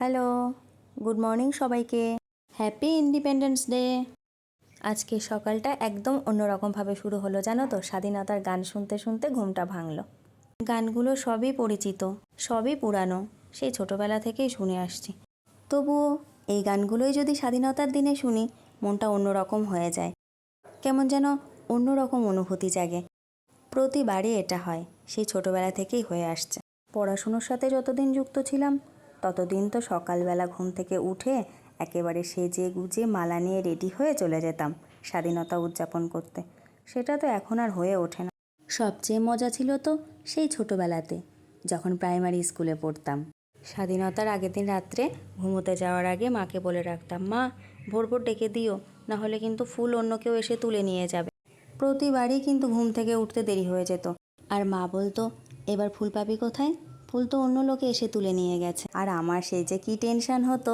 Hello, good morning সবাইকে। Happy independence day. আজকে সকালটা একদম অন্যরকমভাবে শুরু হলো, জানো তো। স্বাধীনতার গান শুনতে শুনতে ঘুমটা ভাঙলো। গানগুলো সবই পরিচিত, সবই পুরানো, সেই ছোটোবেলা থেকেই শুনে আসছি। তবুও এই গানগুলোই যদি স্বাধীনতার দিনে শুনি, মনটা অন্যরকম হয়ে যায়, কেমন যেন অন্যরকম অনুভূতি জাগে। প্রতিবারই এটা হয়, সেই ছোটোবেলা থেকেই হয়ে আসছে। পড়াশুনোর সাথে যতদিন যুক্ত ছিলাম ততদিন তো সকালবেলা ঘুম থেকে উঠে একেবারে সেজে গুজে মালা নিয়ে রেডি হয়ে চলে যেতাম স্বাধীনতা উদযাপন করতে। সেটা তো এখন আর হয়ে ওঠে না। সবচেয়ে মজা ছিল তো সেই ছোটোবেলাতে, যখন প্রাইমারি স্কুলে পড়তাম। স্বাধীনতার আগের দিন রাত্রে ঘুমোতে যাওয়ার আগে মাকে বলে রাখতাম, মা ভোর ভোর ডেকে দিও, নাহলে কিন্তু ফুল অন্য কেউ এসে তুলে নিয়ে যাবে। প্রতিবারই কিন্তু ঘুম থেকে উঠতে দেরি হয়ে যেত, আর মা বলতো, এবার ফুল পাবি কোথায়? ফুল তো অন্য লোকে এসে তুলে নিয়ে গেছে। আর আমার সেই যে কী টেনশান হতো।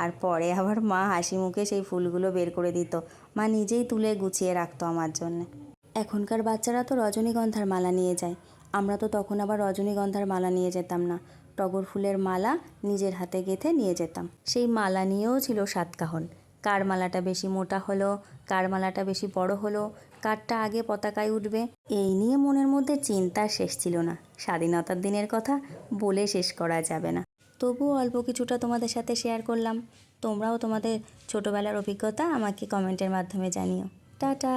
আর পরে আবার মা হাসি মুখে সেই ফুলগুলো বের করে দিত, মা নিজেই তুলে গুছিয়ে রাখতো আমার জন্য। এখনকার বাচ্চারা তো রজনীগন্ধার মালা নিয়ে যায়, আমরা তো তখন আবার রজনীগন্ধার মালা নিয়ে যেতাম না। টগর ফুলের মালা নিজের হাতে গেঁথে নিয়ে যেতাম। সেই মালা নিয়েও ছিল সাতকাহন, কার মালাটা বেশি মোটা হলো, কার মালাটা বেশি বড় হলো, কারটা আগে পতাকায় উঠবে, এই নিয়ে মনের মধ্যে চিন্তার শেষ ছিল না। স্বাধীনতার দিনের কথা বলে শেষ করা যাবে না। তবুও অল্প কিছুটা তোমাদের সাথে শেয়ার করলাম। তোমরাও তোমাদের ছোটোবেলার অভিজ্ঞতা আমাকে কমেন্টের মাধ্যমে জানিও। টাটা।